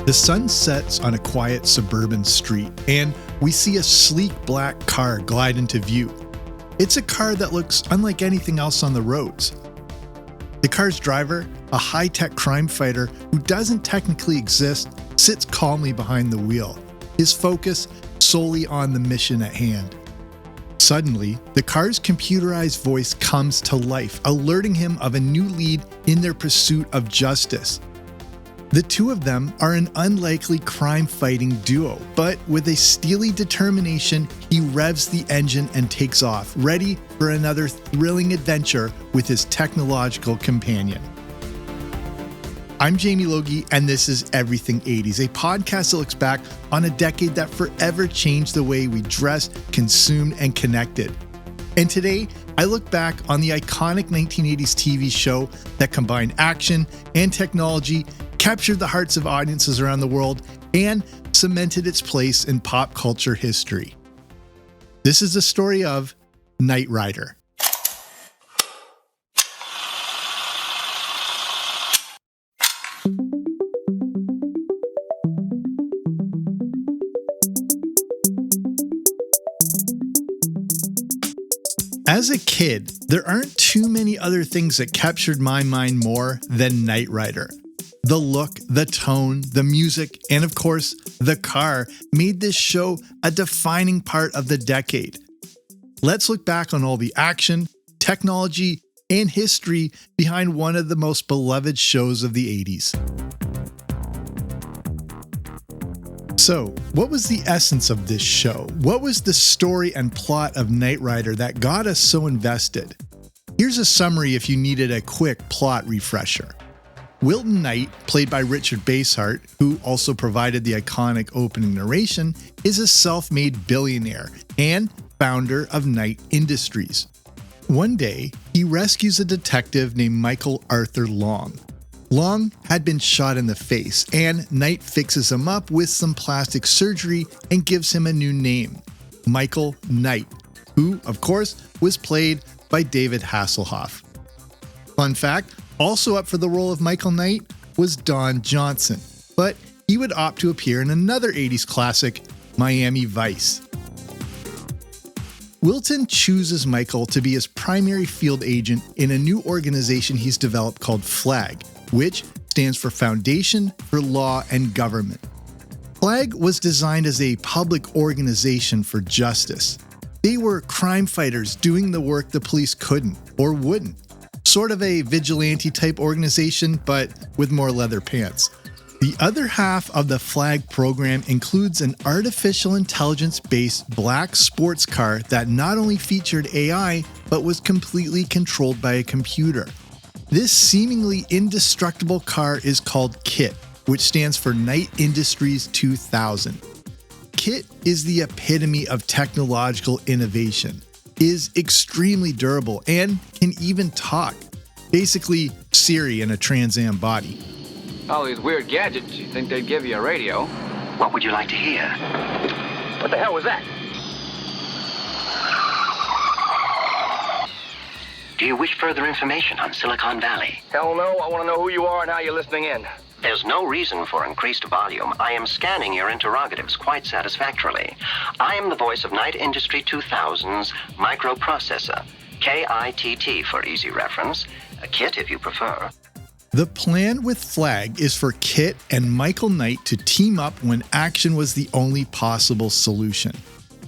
The sun sets on a quiet suburban street, and we see a sleek black car glide into view. It's a car that looks unlike anything else on the roads. The car's driver, a high-tech crime fighter who doesn't technically exist, sits calmly behind the wheel, his focus solely on the mission at hand. Suddenly, the car's computerized voice comes to life, alerting him of a new lead in their pursuit of justice. The two of them are an unlikely crime-fighting duo, but with a steely determination, he revs the engine and takes off, ready for another thrilling adventure with his technological companion. I'm Jamie Logie, and this is Everything 80s, a podcast that looks back on a decade that forever changed the way we dressed, consumed, and connected. And today, I look back on the iconic 1980s TV show that combined action and technology, captured the hearts of audiences around the world, and cemented its place in pop culture history. This is the story of Knight Rider. As a kid, there aren't too many other things that captured my mind more than Knight Rider. The look, the tone, the music, and of course, the car made this show a defining part of the decade. Let's look back on all the action, technology, and history behind one of the most beloved shows of the 80s. So, what was the essence of this show? What was the story and plot of Knight Rider that got us so invested? Here's a summary if you needed a quick plot refresher. Wilton Knight, played by Richard Basehart, who also provided the iconic opening narration, is a self-made billionaire and founder of Knight Industries. One day, he rescues a detective named Michael Arthur Long. Long had been shot in the face, and Knight fixes him up with some plastic surgery and gives him a new name, Michael Knight, who, of course, was played by David Hasselhoff. Fun fact, also up for the role of Michael Knight was Don Johnson, but he would opt to appear in another 80s classic, Miami Vice. Wilton chooses Michael to be his primary field agent in a new organization he's developed called FLAG, which stands for Foundation for Law and Government. FLAG was designed as a public organization for justice. They were crime fighters doing the work the police couldn't or wouldn't. Sort of a vigilante-type organization, but with more leather pants. The other half of the FLAG program includes an artificial intelligence-based black sports car that not only featured AI, but was completely controlled by a computer. This seemingly indestructible car is called KITT, which stands for Knight Industries 2000. KITT is the epitome of technological innovation, is extremely durable, and can even talk. Basically, Siri in a Trans Am body. All these weird gadgets, you'd think they'd give you a radio. What would you like to hear? What the hell was that? Do you wish further information on Silicon Valley? Hell no, I want to know who you are and how you're listening in. There's no reason for increased volume. I am scanning your interrogatives quite satisfactorily. I am the voice of Knight Industry 2000's microprocessor, KITT for easy reference, a KITT if you prefer. The plan with FLAG is for KITT and Michael Knight to team up when action was the only possible solution.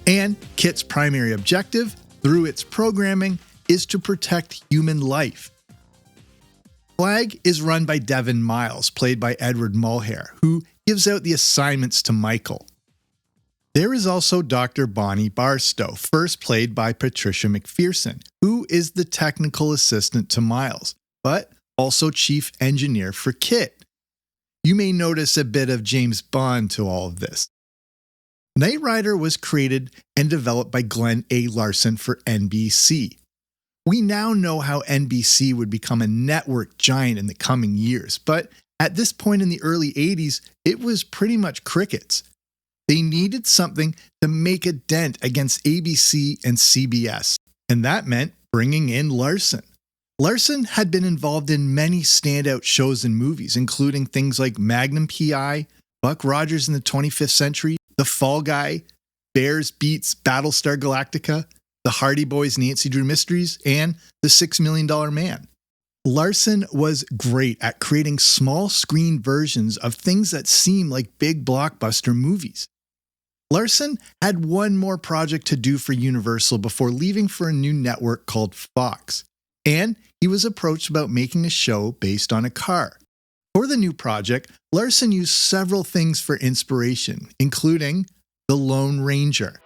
And KITT's primary objective, through its programming, is to protect human life. FLAG is run by Devin Miles, played by Edward Mulhare, who gives out the assignments to Michael. There is also Dr. Bonnie Barstow, first played by Patricia McPherson, who is the technical assistant to Miles, but also chief engineer for KITT. You may notice a bit of James Bond to all of this. Knight Rider was created and developed by Glenn A. Larson for NBC. We now know how NBC would become a network giant in the coming years, but at this point in the early 80s, it was pretty much crickets. They needed something to make a dent against ABC and CBS, and that meant bringing in Larson. Larson had been involved in many standout shows and movies, including things like Magnum P.I., Buck Rogers in the 25th Century, The Fall Guy, Bears Beats Battlestar Galactica, The Hardy Boys Nancy Drew Mysteries, and The $6 Million Man. Larson was great at creating small screen versions of things that seem like big blockbuster movies. Larson had one more project to do for Universal before leaving for a new network called Fox, and he was approached about making a show based on a car. For the new project, Larson used several things for inspiration, including the Lone Ranger.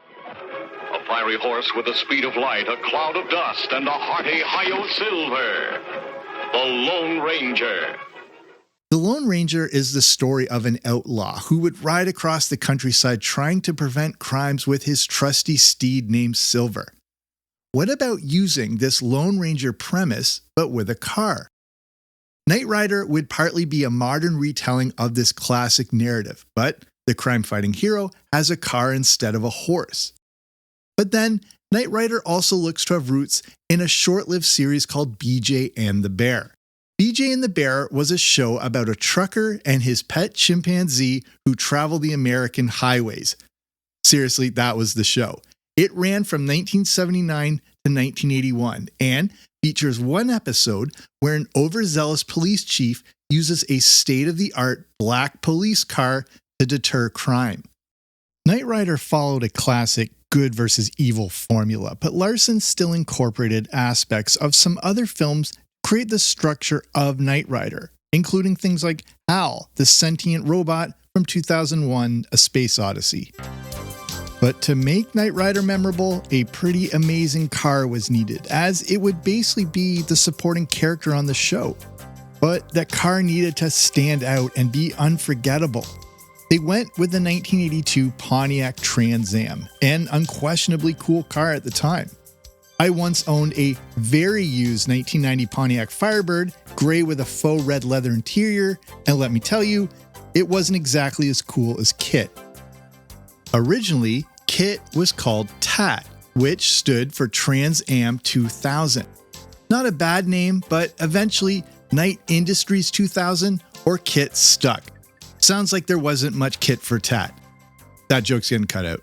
A fiery horse with the speed of light, a cloud of dust, and a hearty hi-yo silver. The Lone Ranger. The Lone Ranger is the story of an outlaw who would ride across the countryside trying to prevent crimes with his trusty steed named Silver. What about using this Lone Ranger premise, but with a car? Knight Rider would partly be a modern retelling of this classic narrative, but the crime-fighting hero has a car instead of a horse. But then, Knight Rider also looks to have roots in a short-lived series called BJ and the Bear. BJ and the Bear was a show about a trucker and his pet chimpanzee who travel the American highways. Seriously, that was the show. It ran from 1979 to 1981 and features one episode where an overzealous police chief uses a state-of-the-art black police car to deter crime. Knight Rider followed a classic good versus evil formula, but Larson still incorporated aspects of some other films to create the structure of Knight Rider, including things like Hal, the sentient robot from 2001: A Space Odyssey. But to make Knight Rider memorable, a pretty amazing car was needed, as it would basically be the supporting character on the show. But that car needed to stand out and be unforgettable. They went with the 1982 Pontiac Trans Am, an unquestionably cool car at the time. I once owned a very used 1990 Pontiac Firebird, gray with a faux red leather interior, and let me tell you, it wasn't exactly as cool as KITT. Originally, KITT was called TAT, which stood for Trans Am 2000. Not a bad name, but eventually Knight Industries 2000 or KITT stuck. Sounds like there wasn't much KITT for TAT. That joke's getting cut out.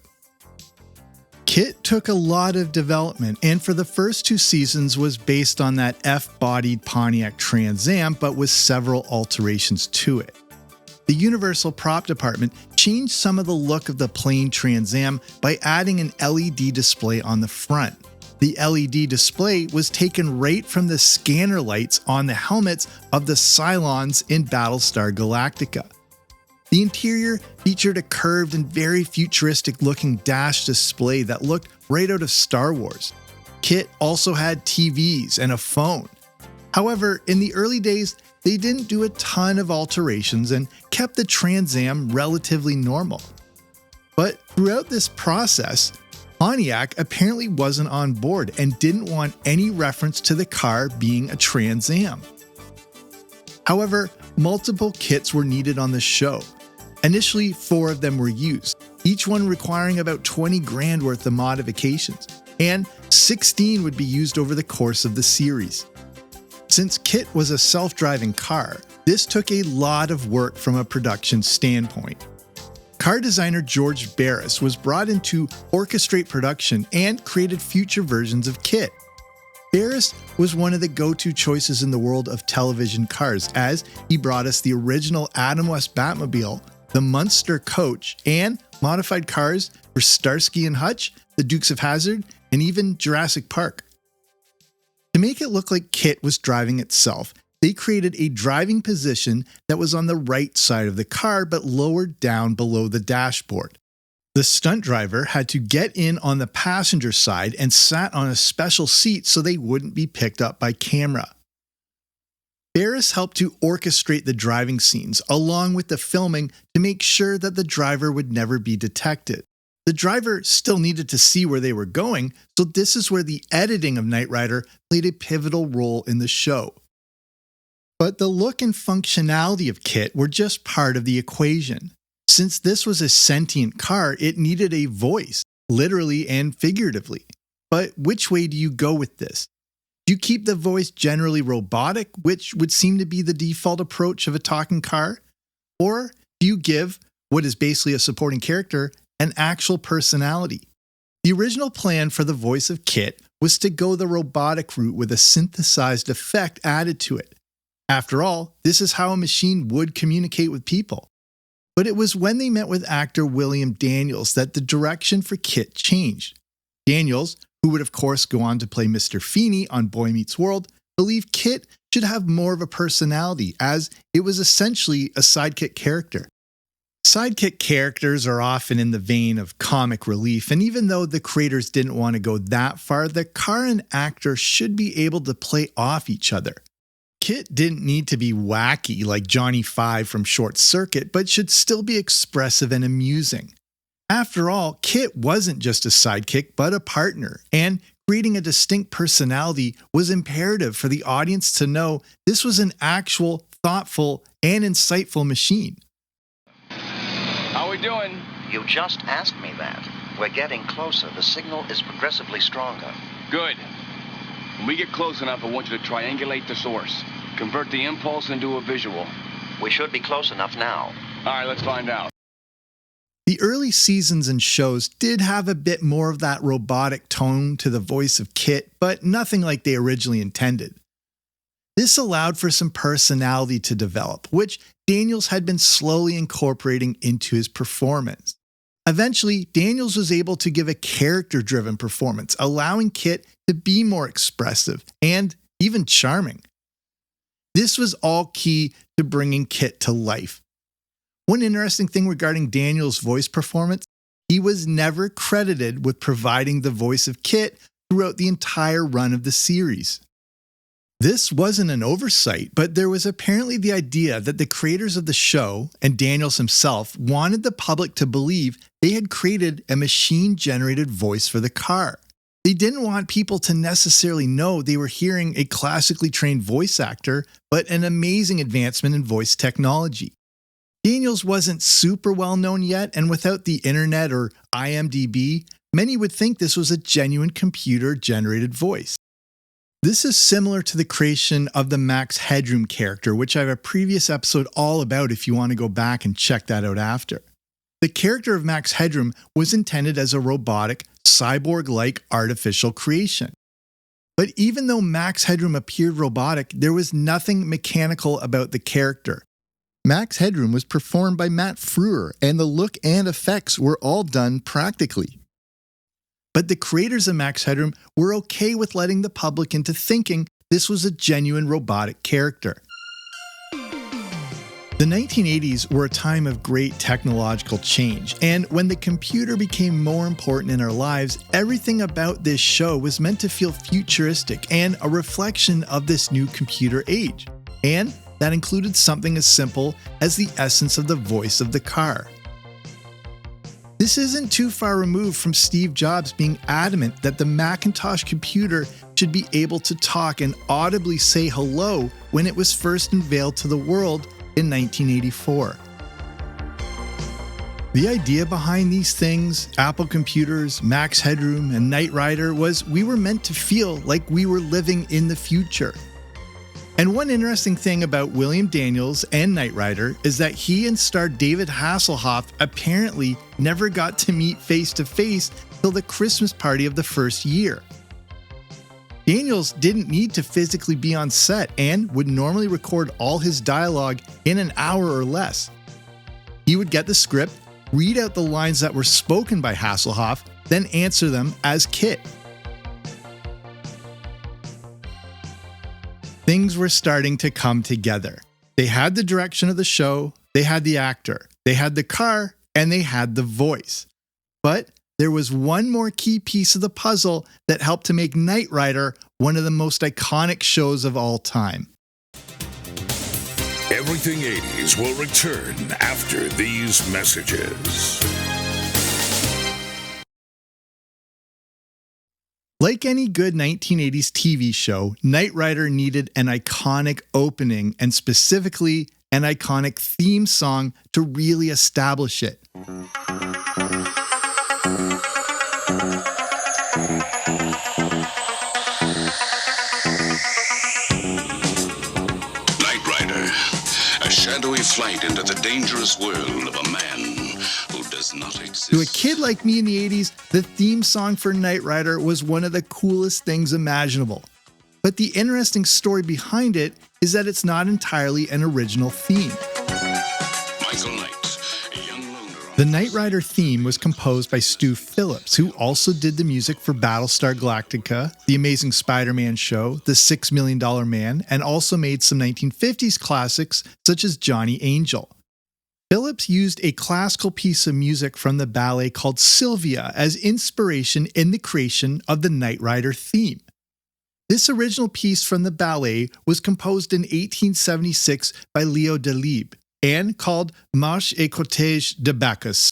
KITT took a lot of development, and for the first 2 seasons was based on that F-bodied Pontiac Trans Am, but with several alterations to it. The Universal prop department changed some of the look of the plain Trans Am by adding an LED display on the front. The LED display was taken right from the scanner lights on the helmets of the Cylons in Battlestar Galactica. The interior featured a curved and very futuristic-looking dash display that looked right out of Star Wars. KITT also had TVs and a phone. However, in the early days, they didn't do a ton of alterations and kept the Trans Am relatively normal. But throughout this process, Pontiac apparently wasn't on board and didn't want any reference to the car being a Trans Am. However, multiple kits were needed on the show. Initially, 4 of them were used, each one requiring about $20,000 worth of modifications, and 16 would be used over the course of the series. Since KITT was a self-driving car, this took a lot of work from a production standpoint. Car designer George Barris was brought in to orchestrate production and created future versions of KITT. Barris was one of the go-to choices in the world of television cars, as he brought us the original Adam West Batmobile, the Munster Coach, and modified cars for Starsky and Hutch, the Dukes of Hazzard, and even Jurassic Park. To make it look like KITT was driving itself, they created a driving position that was on the right side of the car but lowered down below the dashboard. The stunt driver had to get in on the passenger side and sat on a special seat so they wouldn't be picked up by camera. Barris helped to orchestrate the driving scenes along with the filming to make sure that the driver would never be detected. The driver still needed to see where they were going, so this is where the editing of Knight Rider played a pivotal role in the show. But the look and functionality of KITT were just part of the equation. Since this was a sentient car, it needed a voice, literally and figuratively. But which way do you go with this? Do you keep the voice generally robotic, which would seem to be the default approach of a talking car? Or do you give what is basically a supporting character, an actual personality. The original plan for the voice of KITT was to go the robotic route with a synthesized effect added to it. After all, this is how a machine would communicate with people. But it was when they met with actor William Daniels that the direction for KITT changed. Daniels, who would of course go on to play Mr. Feeney on Boy Meets World, believed KITT should have more of a personality, as it was essentially a sidekick character. Sidekick characters are often in the vein of comic relief, and even though the creators didn't want to go that far, the car and actor should be able to play off each other. KITT didn't need to be wacky like Johnny Five from Short Circuit, but should still be expressive and amusing. After all, KITT wasn't just a sidekick, but a partner, and creating a distinct personality was imperative for the audience to know this was an actual, thoughtful, and insightful machine. How we doing? You just asked me that. We're getting closer. The signal is progressively stronger. Good. When we get close enough, I want you to triangulate the source. Convert the impulse into a visual. We should be close enough now. All right, let's find out. The early seasons and shows did have a bit more of that robotic tone to the voice of KITT, but nothing like they originally intended. This allowed for some personality to develop, which Daniels had been slowly incorporating into his performance. Eventually, Daniels was able to give a character-driven performance, allowing KITT to be more expressive and even charming. This was all key to bringing KITT to life. One interesting thing regarding Daniels' voice performance, he was never credited with providing the voice of KITT throughout the entire run of the series. This wasn't an oversight, but there was apparently the idea that the creators of the show, and Daniels himself, wanted the public to believe they had created a machine-generated voice for the car. They didn't want people to necessarily know they were hearing a classically trained voice actor, but an amazing advancement in voice technology. Daniels wasn't super well known yet, and without the internet or IMDb, many would think this was a genuine computer-generated voice. This is similar to the creation of the Max Headroom character, which I have a previous episode all about if you want to go back and check that out after. The character of Max Headroom was intended as a robotic, cyborg-like artificial creation. But even though Max Headroom appeared robotic, there was nothing mechanical about the character. Max Headroom was performed by Matt Frewer, and the look and effects were all done practically. But the creators of Max Headroom were okay with letting the public into thinking this was a genuine robotic character. The 1980s were a time of great technological change, and when the computer became more important in our lives, everything about this show was meant to feel futuristic and a reflection of this new computer age. And that included something as simple as the essence of the voice of the car. This isn't too far removed from Steve Jobs being adamant that the Macintosh computer should be able to talk and audibly say hello when it was first unveiled to the world in 1984. The idea behind these things, Apple computers, Max Headroom, and Knight Rider, was we were meant to feel like we were living in the future. And one interesting thing about William Daniels and Knight Rider is that he and star David Hasselhoff apparently never got to meet face to face till the Christmas party of the first year. Daniels didn't need to physically be on set and would normally record all his dialogue in an hour or less. He would get the script, read out the lines that were spoken by Hasselhoff, then answer them as KITT. Things were starting to come together. They had the direction of the show, they had the actor, they had the car, and they had the voice. But there was one more key piece of the puzzle that helped to make Knight Rider one of the most iconic shows of all time. Everything 80s will return after these messages. Like any good 1980s TV show, Knight Rider needed an iconic opening and specifically an iconic theme song to really establish it. Knight Rider, a shadowy flight flight into the dangerous world of a man who does not exist. To a kid like me in the 80s, the theme song for Knight Rider was one of the coolest things imaginable. But the interesting story behind it is that it's not entirely an original theme. Michael Knight, a young loner. The Knight Rider theme was composed by Stu Phillips, who also did the music for Battlestar Galactica, The Amazing Spider-Man Show, The $6 Million Man, and also made some 1950s classics such as Johnny Angel. Phillips used a classical piece of music from the ballet called Sylvia as inspiration in the creation of the Knight Rider theme. This original piece from the ballet was composed in 1876 by Leo Delibes and called Marche et Cortège de Bacchus.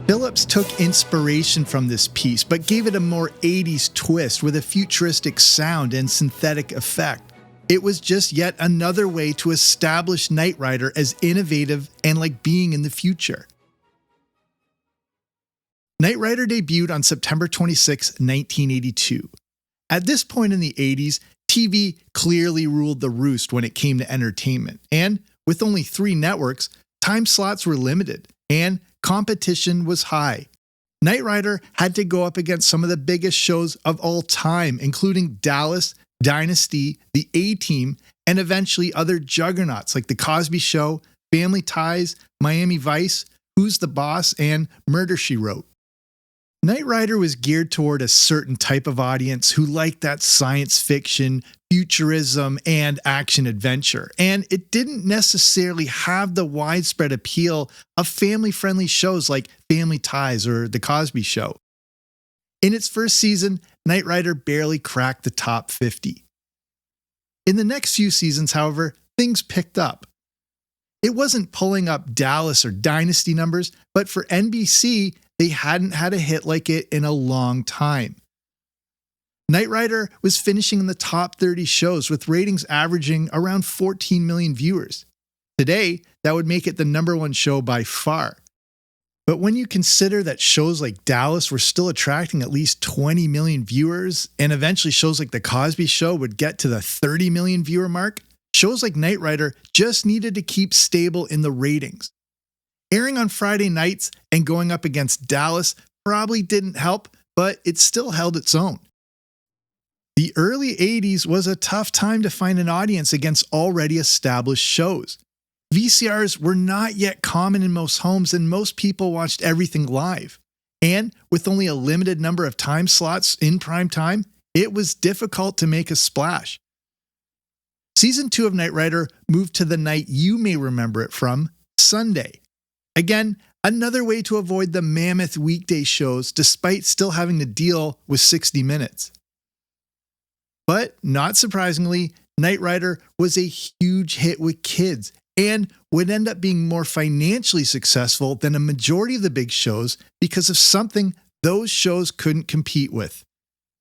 Phillips took inspiration from this piece, but gave it a more 80s twist with a futuristic sound and synthetic effect. It was just yet another way to establish Knight Rider as innovative and like being in the future. Knight Rider debuted on September 26, 1982. At this point in the 80s, TV clearly ruled the roost when it came to entertainment, and with only 3 networks, time slots were limited, and competition was high. Knight Rider had to go up against some of the biggest shows of all time, including Dallas, Dynasty, The A-Team, and eventually other juggernauts like The Cosby Show, Family Ties, Miami Vice, Who's the Boss, and Murder, She Wrote. Knight Rider was geared toward a certain type of audience who liked that science fiction, futurism, and action adventure, and it didn't necessarily have the widespread appeal of family-friendly shows like Family Ties or The Cosby Show. In its first season, Knight Rider barely cracked the top 50. In the next few seasons, however, things picked up. It wasn't pulling up Dallas or Dynasty numbers, but for NBC, they hadn't had a hit like it in a long time. Knight Rider was finishing in the top 30 shows with ratings averaging around 14 million viewers. Today, that would make it the #1 show by far. But when you consider that shows like Dallas were still attracting at least 20 million viewers, and eventually shows like The Cosby Show would get to the 30 million viewer mark, shows like Knight Rider just needed to keep stable in the ratings. Airing on Friday nights and going up against Dallas probably didn't help, but it still held its own. The early 80s was a tough time to find an audience against already established shows. VCRs were not yet common in most homes, and most people watched everything live. And with only a limited number of time slots in prime time, it was difficult to make a splash. Season 2 of Knight Rider moved to the night you may remember it from, Sunday. Again, another way to avoid the mammoth weekday shows despite still having to deal with 60 minutes. But not surprisingly, Knight Rider was a huge hit with kids and would end up being more financially successful than a majority of the big shows because of something those shows couldn't compete with: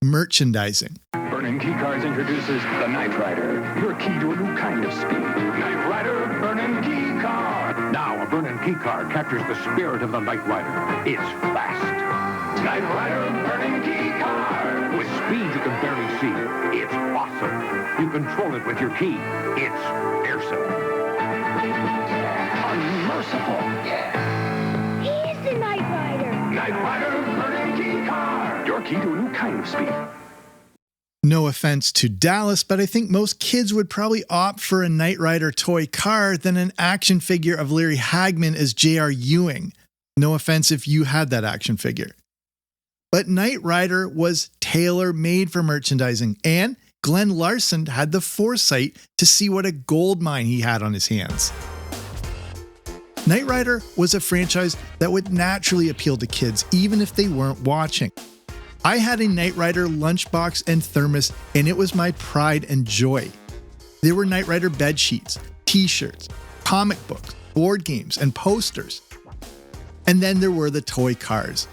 merchandising. Vernon Key Cars introduces the Knight Rider, your key to a new kind of speed. Knight Rider Vernon Key Car. Now a Vernon Key Car captures the spirit of the Knight Rider. It's fast. Knight Rider Vernon Key Car. With speed you can barely see. It's awesome. You control it with your key. It's fearsome. Unmerciful. Yeah. He's the Knight Rider. Knight Rider Vernon Key Car. Your key to a new kind of speed. No offense to Dallas, but I think most kids would probably opt for a Knight Rider toy car than an action figure of Larry Hagman as J.R. Ewing. No offense if you had that action figure. But Knight Rider was tailor-made for merchandising, and Glenn Larson had the foresight to see what a gold mine he had on his hands. Knight Rider was a franchise that would naturally appeal to kids even if they weren't watching. I had a Knight Rider lunchbox and thermos, and it was my pride and joy. There were Knight Rider bed sheets, t-shirts, comic books, board games, and posters. And then there were the toy cars.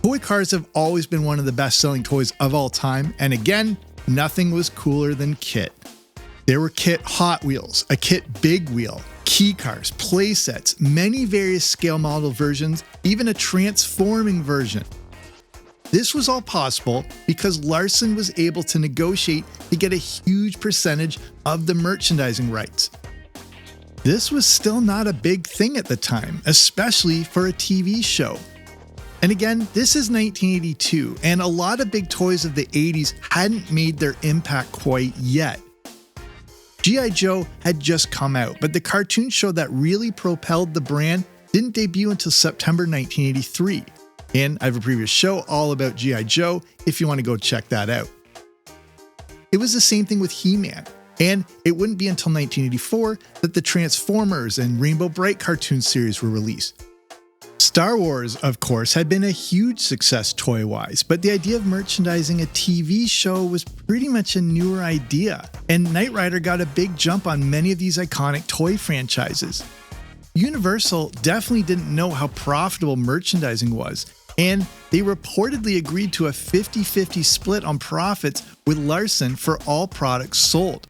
Toy cars have always been one of the best-selling toys of all time, and again, nothing was cooler than KITT. There were KITT Hot Wheels, a KITT Big Wheel, key cars, playsets, many various scale model versions, even a transforming version. This was all possible because Larson was able to negotiate to get a huge percentage of the merchandising rights. This was still not a big thing at the time, especially for a TV show. And again, this is 1982, and a lot of big toys of the 80s hadn't made their impact quite yet. G.I. Joe had just come out, but the cartoon show that really propelled the brand didn't debut until September 1983. And I have a previous show all about G.I. Joe if you want to go check that out. It was the same thing with He-Man, and it wouldn't be until 1984 that the Transformers and Rainbow Bright cartoon series were released. Star Wars, of course, had been a huge success toy-wise, but the idea of merchandising a TV show was pretty much a newer idea, and Knight Rider got a big jump on many of these iconic toy franchises. Universal definitely didn't know how profitable merchandising was, and they reportedly agreed to a 50-50 split on profits with Larson for all products sold.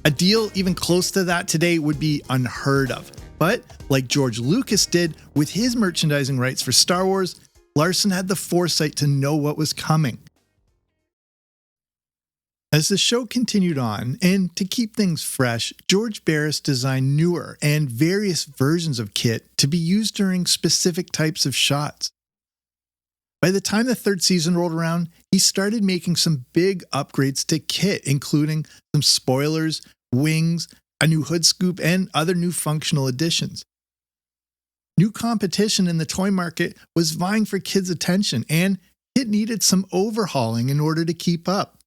A deal even close to that today would be unheard of. But, like George Lucas did with his merchandising rights for Star Wars, Larson had the foresight to know what was coming. As the show continued on, and to keep things fresh, George Barris designed newer and various versions of KITT to be used during specific types of shots. By the time the third season rolled around, he started making some big upgrades to KITT, including some spoilers, wings, a new hood scoop, and other new functional additions. New competition in the toy market was vying for kids' attention, and KITT needed some overhauling in order to keep up.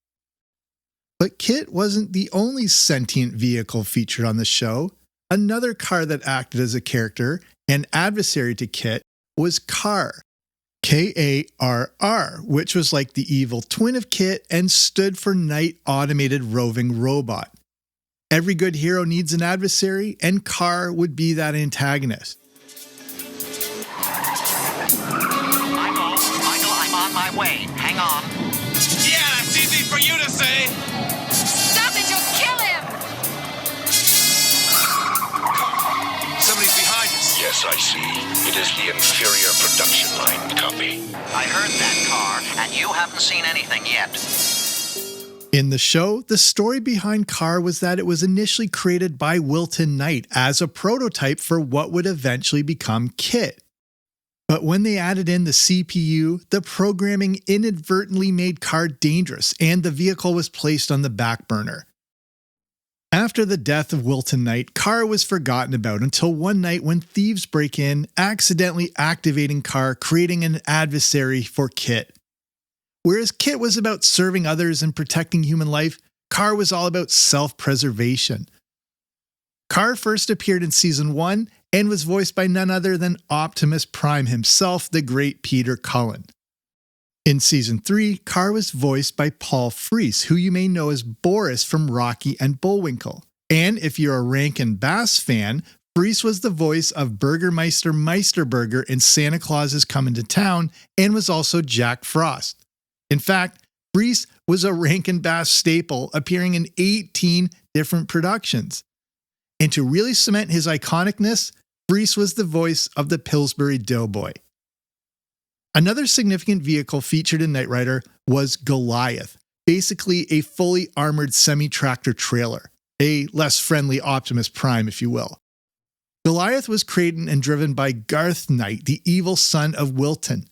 But KITT wasn't the only sentient vehicle featured on the show. Another car that acted as a character and adversary to KITT was KARR, K-A-R-R, which was like the evil twin of KITT and stood for Knight Automated Roving Robot. Every good hero needs an adversary, and KARR would be that antagonist. Michael, I'm on my way. Hang on. Yeah, that's easy for you to say. Stop it, you'll kill him! Somebody's behind us. Yes, I see. It is the inferior production line. Copy. I heard that car, and you haven't seen anything yet. In the show, the story behind KARR was that it was initially created by Wilton Knight as a prototype for what would eventually become KITT. But when they added in the CPU, the programming inadvertently made KARR dangerous, and the vehicle was placed on the back burner. After the death of Wilton Knight, KARR was forgotten about until one night when thieves break in, accidentally activating KARR, creating an adversary for KITT. Whereas KITT was about serving others and protecting human life, KARR was all about self-preservation. KARR first appeared in Season 1 and was voiced by none other than Optimus Prime himself, the great Peter Cullen. In Season 3, KARR was voiced by Paul Frees, who you may know as Boris from Rocky and Bullwinkle. And if you're a Rankin Bass fan, Frees was the voice of Burgermeister Meisterburger in Santa Claus is Coming to Town and was also Jack Frost. In fact, Frees was a Rankin Bass staple, appearing in 18 different productions. And to really cement his iconicness, Frees was the voice of the Pillsbury Doughboy. Another significant vehicle featured in Knight Rider was Goliath, basically a fully armored semi-tractor trailer, a less friendly Optimus Prime, if you will. Goliath was created and driven by Garth Knight, the evil son of Wilton.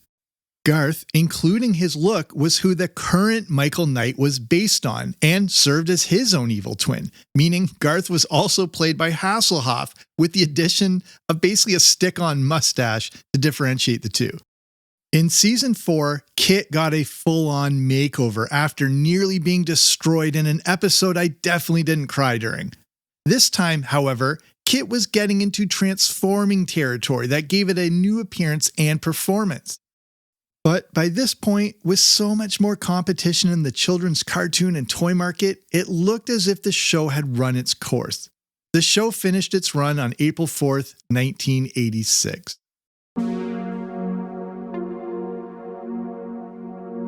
Garth, including his look, was who the current Michael Knight was based on and served as his own evil twin, meaning Garth was also played by Hasselhoff with the addition of basically a stick-on mustache to differentiate the two. In Season 4, KITT got a full-on makeover after nearly being destroyed in an episode I definitely didn't cry during. This time, however, KITT was getting into transforming territory that gave it a new appearance and performance. But by this point, with so much more competition in the children's cartoon and toy market, it looked as if the show had run its course. The show finished its run on April 4th, 1986.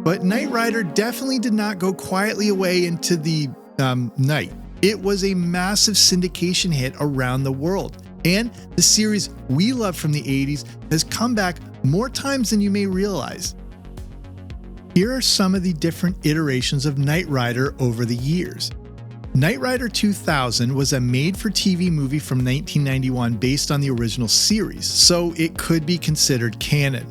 But Knight Rider definitely did not go quietly away into the night. It was a massive syndication hit around the world, and the series we love from the 80s has come back more times than you may realize. Here are some of the different iterations of Knight Rider over the years. Knight Rider 2000 was a made-for-TV movie from 1991 based on the original series, so it could be considered canon.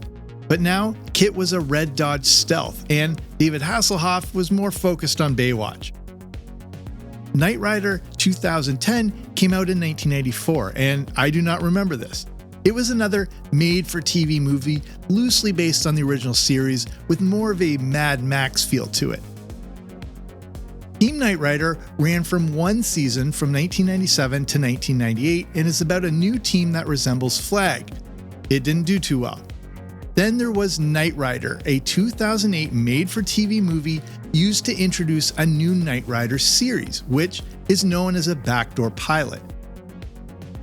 But now, KITT was a red Dodge Stealth, and David Hasselhoff was more focused on Baywatch. Knight Rider 2010 came out in 1994, and I do not remember this. It was another made-for-TV movie loosely based on the original series with more of a Mad Max feel to it. Team Knight Rider ran from one season from 1997 to 1998 and is about a new team that resembles Flag. It didn't do too well. Then there was Knight Rider, a 2008 made-for-TV movie used to introduce a new Knight Rider series, which is known as a backdoor pilot.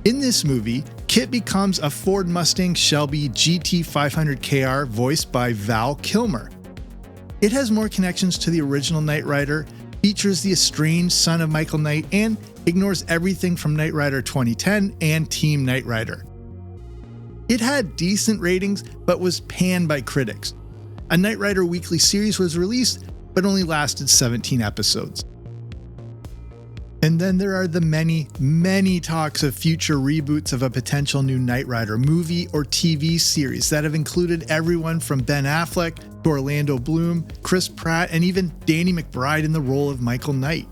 In this movie, KITT becomes a Ford Mustang Shelby GT 500KR voiced by Val Kilmer. It has more connections to the original Knight Rider, features the estranged son of Michael Knight, and ignores everything from Knight Rider 2010 and Team Knight Rider. It had decent ratings, but was panned by critics. A Knight Rider weekly series was released, but only lasted 17 episodes. And then there are the many talks of future reboots of a potential new Knight Rider movie or TV series that have included everyone from Ben Affleck to Orlando Bloom, Chris Pratt, and even Danny McBride in the role of Michael Knight.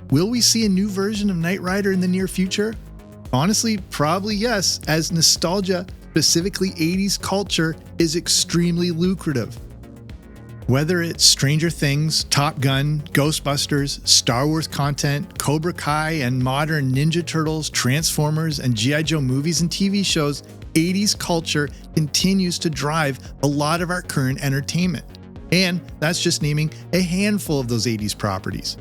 Will we see a new version of Knight Rider in the near future? Honestly, probably yes, as nostalgia, specifically 80s culture, is extremely lucrative. Whether it's Stranger Things, Top Gun, Ghostbusters, Star Wars content, Cobra Kai, and modern Ninja Turtles, Transformers, and G.I. Joe movies and TV shows, 80s culture continues to drive a lot of our current entertainment. And that's just naming a handful of those 80s properties.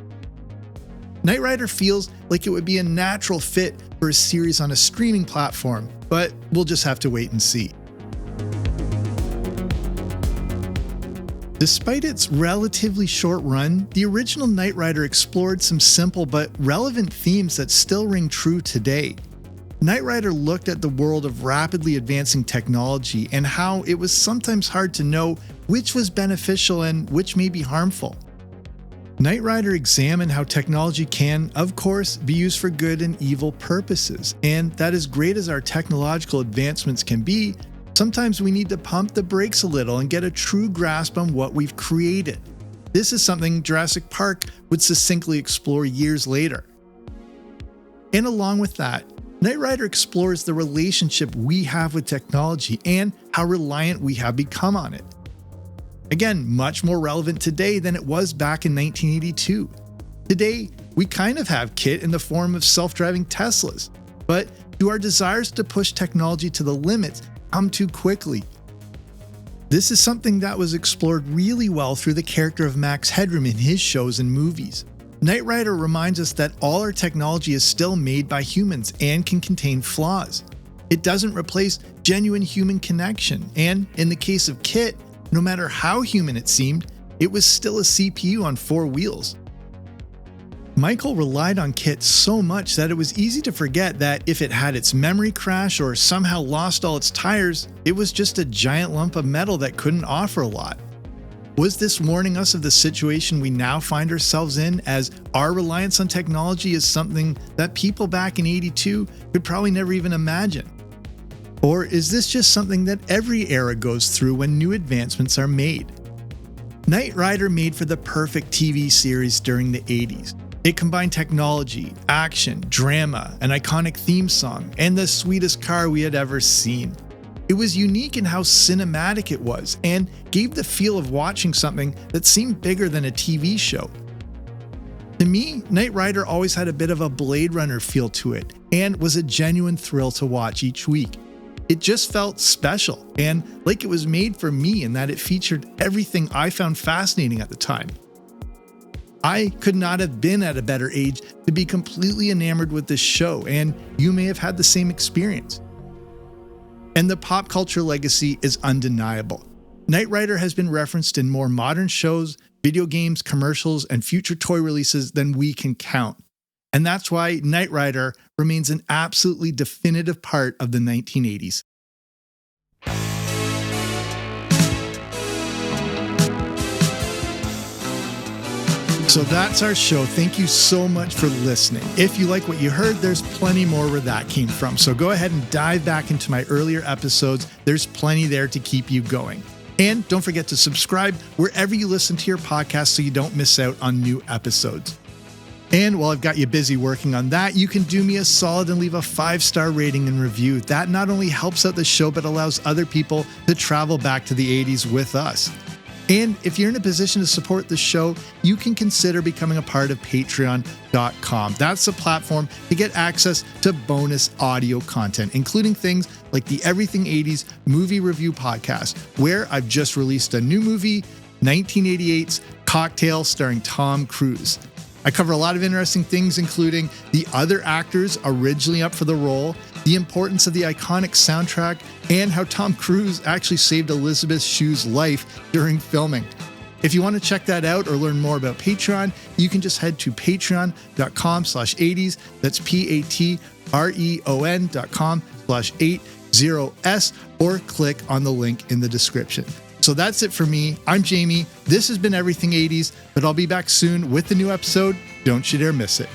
Knight Rider feels like it would be a natural fit for a series on a streaming platform, but we'll just have to wait and see. Despite its relatively short run, the original Knight Rider explored some simple but relevant themes that still ring true today. Knight Rider looked at the world of rapidly advancing technology and how it was sometimes hard to know which was beneficial and which may be harmful. Knight Rider examined how technology can, of course, be used for good and evil purposes, and that as great as our technological advancements can be, sometimes we need to pump the brakes a little and get a true grasp on what we've created. This is something Jurassic Park would succinctly explore years later. And along with that, Knight Rider explores the relationship we have with technology and how reliant we have become on it. Again, much more relevant today than it was back in 1982. Today, we kind of have KITT in the form of self-driving Teslas, but do our desires to push technology to the limits come too quickly? This is something that was explored really well through the character of Max Headroom in his shows and movies. Knight Rider reminds us that all our technology is still made by humans and can contain flaws. It doesn't replace genuine human connection, and in the case of KITT, no matter how human it seemed, it was still a CPU on four wheels. Michael relied on KITT so much that it was easy to forget that if it had its memory crash or somehow lost all its tires, it was just a giant lump of metal that couldn't offer a lot. Was this warning us of the situation we now find ourselves in, as our reliance on technology is something that people back in '82 could probably never even imagine? Or is this just something that every era goes through when new advancements are made? Knight Rider made for the perfect TV series during the 80s. It combined technology, action, drama, an iconic theme song, and the sweetest car we had ever seen. It was unique in how cinematic it was and gave the feel of watching something that seemed bigger than a TV show. To me, Knight Rider always had a bit of a Blade Runner feel to it and was a genuine thrill to watch each week. It just felt special and like it was made for me in that it featured everything I found fascinating at the time. I could not have been at a better age to be completely enamored with this show, and you may have had the same experience. And the pop culture legacy is undeniable. Knight Rider has been referenced in more modern shows, video games, commercials, and future toy releases than we can count. And that's why Knight Rider remains an absolutely definitive part of the 1980s. So that's our show. Thank you so much for listening. If you like what you heard, there's plenty more where that came from. So go ahead and dive back into my earlier episodes. There's plenty there to keep you going. And don't forget to subscribe wherever you listen to your podcast so you don't miss out on new episodes. And while I've got you busy working on that, you can do me a solid and leave a 5-star rating and review. That not only helps out the show, but allows other people to travel back to the 80s with us. And if you're in a position to support the show, you can consider becoming a part of patreon.com. That's the platform to get access to bonus audio content, including things like the Everything 80s movie review podcast, where I've just released a new movie, 1988's Cocktail, starring Tom Cruise. I cover a lot of interesting things, including the other actors originally up for the role, the importance of the iconic soundtrack, and how Tom Cruise actually saved Elizabeth Shue's life during filming. If you want to check that out or learn more about Patreon, you can just head to patreon.com/80s. That's patreon.com/80s, or click on the link in the description. So that's it for me. I'm Jamie. This has been Everything 80s, but I'll be back soon with the new episode. Don't you dare miss it.